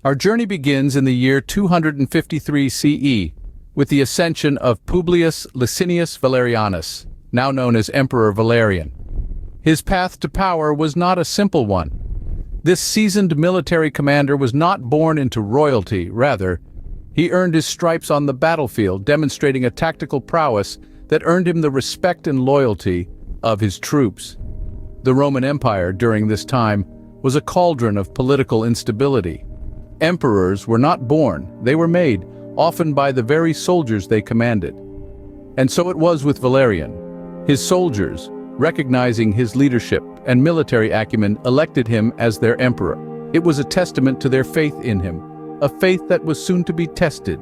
Our journey begins in the year 253 CE with the ascension of Publius Licinius Valerianus, now known as Emperor Valerian. His path to power was not a simple one. This seasoned military commander was not born into royalty, rather, he earned his stripes on the battlefield, demonstrating a tactical prowess that earned him the respect and loyalty of his troops. The Roman Empire, during this time, was a cauldron of political instability. Emperors were not born, they were made, often by the very soldiers they commanded. And so it was with Valerian. His soldiers, recognizing his leadership and military acumen, elected him as their emperor. It was a testament to their faith in him, a faith that was soon to be tested.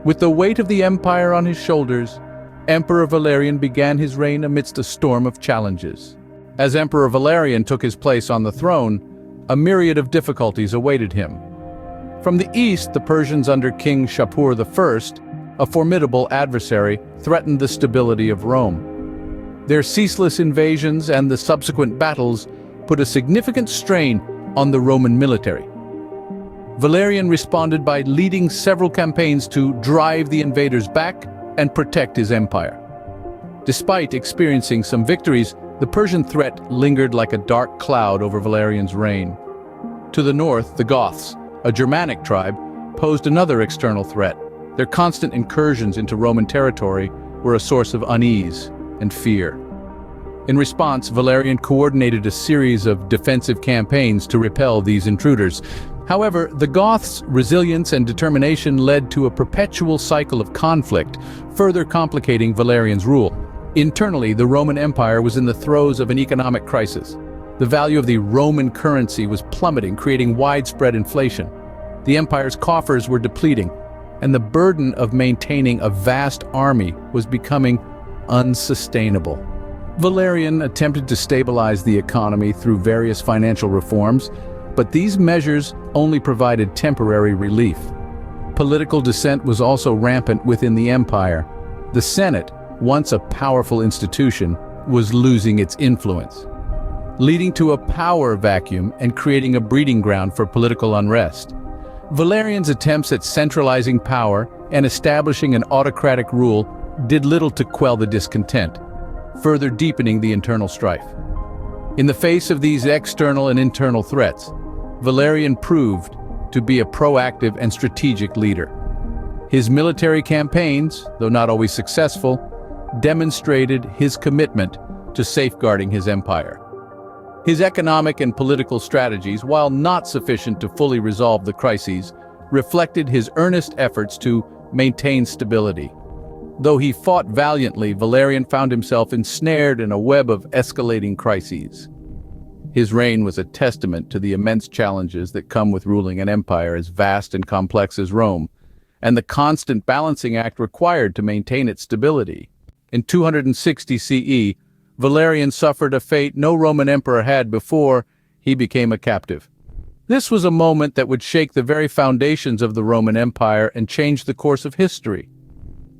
With the weight of the empire on his shoulders, Emperor Valerian began his reign amidst a storm of challenges. As Emperor Valerian took his place on the throne, a myriad of difficulties awaited him. From the east, the Persians under King Shapur I, a formidable adversary, threatened the stability of Rome. Their ceaseless invasions and the subsequent battles put a significant strain on the Roman military. Valerian responded by leading several campaigns to drive the invaders back and protect his empire. Despite experiencing some victories, the Persian threat lingered like a dark cloud over Valerian's reign. To the north, the Goths, a Germanic tribe, posed another external threat. Their constant incursions into Roman territory were a source of unease and fear. In response, Valerian coordinated a series of defensive campaigns to repel these intruders. However, the Goths' resilience and determination led to a perpetual cycle of conflict, further complicating Valerian's rule. Internally, the Roman Empire was in the throes of an economic crisis. The value of the Roman currency was plummeting, creating widespread inflation. The empire's coffers were depleting, and the burden of maintaining a vast army was becoming unsustainable. Valerian attempted to stabilize the economy through various financial reforms, but these measures only provided temporary relief. Political dissent was also rampant within the empire. The Senate, once a powerful institution, was losing its influence, leading to a power vacuum and creating a breeding ground for political unrest. Valerian's attempts at centralizing power and establishing an autocratic rule did little to quell the discontent, further deepening the internal strife. In the face of these external and internal threats, Valerian proved to be a proactive and strategic leader. His military campaigns, though not always successful, demonstrated his commitment to safeguarding his empire. His economic and political strategies, while not sufficient to fully resolve the crises, reflected his earnest efforts to maintain stability. Though he fought valiantly, Valerian found himself ensnared in a web of escalating crises. His reign was a testament to the immense challenges that come with ruling an empire as vast and complex as Rome, and the constant balancing act required to maintain its stability. In 260 CE, Valerian suffered a fate no Roman emperor had before. He became a captive. This was a moment that would shake the very foundations of the Roman Empire and change the course of history.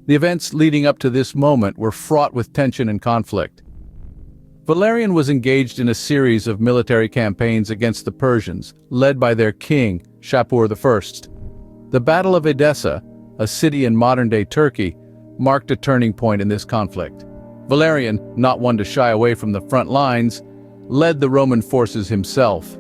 The events leading up to this moment were fraught with tension and conflict. Valerian was engaged in a series of military campaigns against the Persians, led by their king, Shapur I. The Battle of Edessa, a city in modern-day Turkey, marked a turning point in this conflict. Valerian, not one to shy away from the front lines, led the Roman forces himself.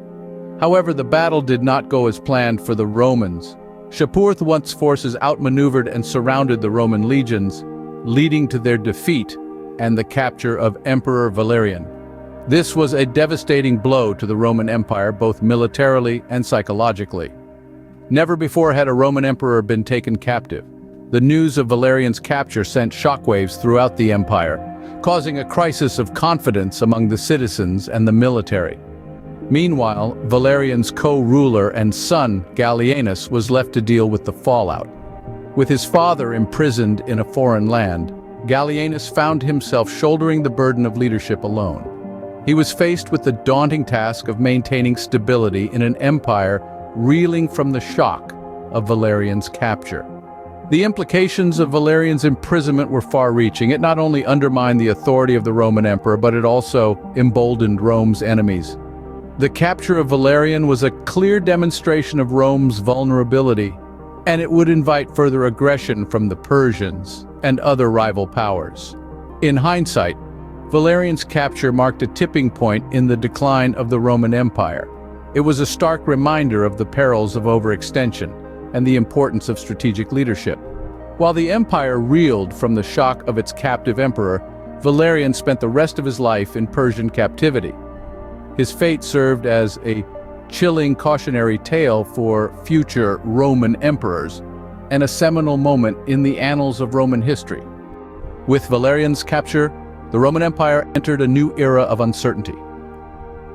However, the battle did not go as planned for the Romans. Shapur I's forces outmaneuvered and surrounded the Roman legions, leading to their defeat and the capture of Emperor Valerian. This was a devastating blow to the Roman Empire, both militarily and psychologically. Never before had a Roman emperor been taken captive. The news of Valerian's capture sent shockwaves throughout the empire, causing a crisis of confidence among the citizens and the military. Meanwhile, Valerian's co-ruler and son, Gallienus, was left to deal with the fallout. With his father imprisoned in a foreign land, Gallienus found himself shouldering the burden of leadership alone. He was faced with the daunting task of maintaining stability in an empire reeling from the shock of Valerian's capture. The implications of Valerian's imprisonment were far-reaching. It not only undermined the authority of the Roman emperor, but it also emboldened Rome's enemies. The capture of Valerian was a clear demonstration of Rome's vulnerability, and it would invite further aggression from the Persians and other rival powers. In hindsight, Valerian's capture marked a tipping point in the decline of the Roman Empire. It was a stark reminder of the perils of overextension and the importance of strategic leadership. While the empire reeled from the shock of its captive emperor, Valerian spent the rest of his life in Persian captivity. His fate served as a chilling cautionary tale for future Roman emperors and a seminal moment in the annals of Roman history. With Valerian's capture, the Roman Empire entered a new era of uncertainty.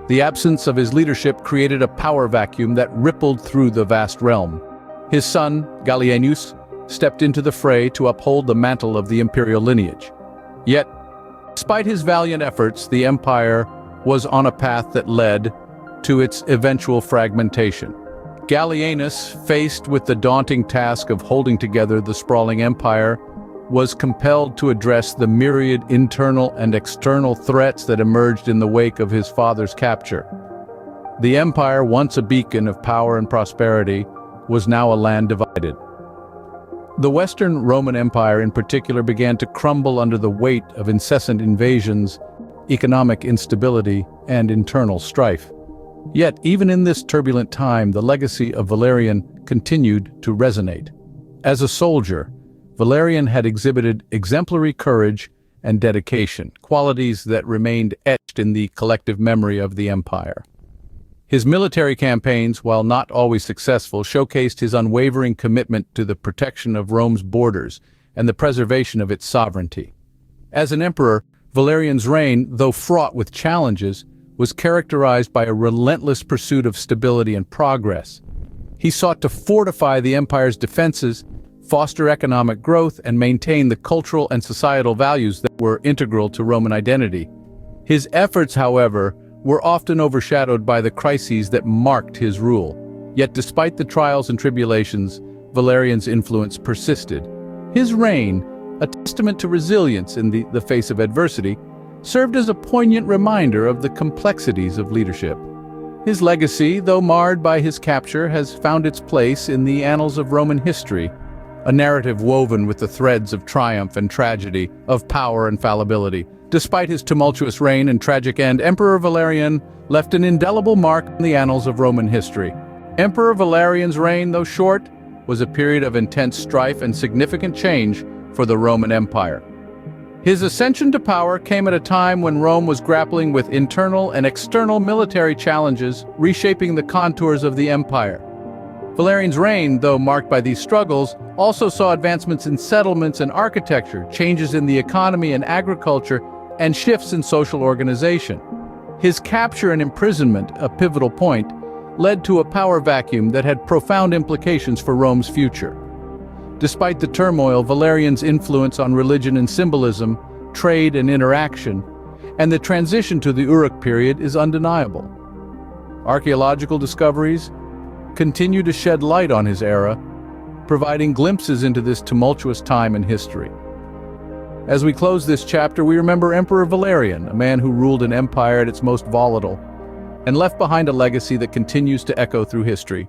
The absence of his leadership created a power vacuum that rippled through the vast realm. His son, Gallienus, stepped into the fray to uphold the mantle of the imperial lineage. Yet, despite his valiant efforts, the empire was on a path that led to its eventual fragmentation. Gallienus, faced with the daunting task of holding together the sprawling empire, was compelled to address the myriad internal and external threats that emerged in the wake of his father's capture. The empire, once a beacon of power and prosperity, was now a land divided. The Western Roman Empire in particular began to crumble under the weight of incessant invasions, economic instability, and internal strife. Yet, even in this turbulent time, the legacy of Valerian continued to resonate. As a soldier, Valerian had exhibited exemplary courage and dedication, qualities that remained etched in the collective memory of the empire. His military campaigns, while not always successful, showcased his unwavering commitment to the protection of Rome's borders and the preservation of its sovereignty. As an emperor, Valerian's reign, though fraught with challenges, was characterized by a relentless pursuit of stability and progress. He sought to fortify the empire's defenses, foster economic growth, and maintain the cultural and societal values that were integral to Roman identity. His efforts, however, were often overshadowed by the crises that marked his rule. Yet despite the trials and tribulations, Valerian's influence persisted. His reign, a testament to resilience in the face of adversity, served as a poignant reminder of the complexities of leadership. His legacy, though marred by his capture, has found its place in the annals of Roman history, a narrative woven with the threads of triumph and tragedy, of power and fallibility. Despite his tumultuous reign and tragic end, Emperor Valerian left an indelible mark on the annals of Roman history. Emperor Valerian's reign, though short, was a period of intense strife and significant change for the Roman Empire. His ascension to power came at a time when Rome was grappling with internal and external military challenges, reshaping the contours of the empire. Valerian's reign, though marked by these struggles, also saw advancements in settlements and architecture, changes in the economy and agriculture, and shifts in social organization. His capture and imprisonment, a pivotal point, led to a power vacuum that had profound implications for Rome's future. Despite the turmoil, Valerian's influence on religion and symbolism, trade and interaction, and the transition to the Uruk period is undeniable. Archaeological discoveries continue to shed light on his era, providing glimpses into this tumultuous time in history. As we close this chapter, we remember Emperor Valerian, a man who ruled an empire at its most volatile, and left behind a legacy that continues to echo through history.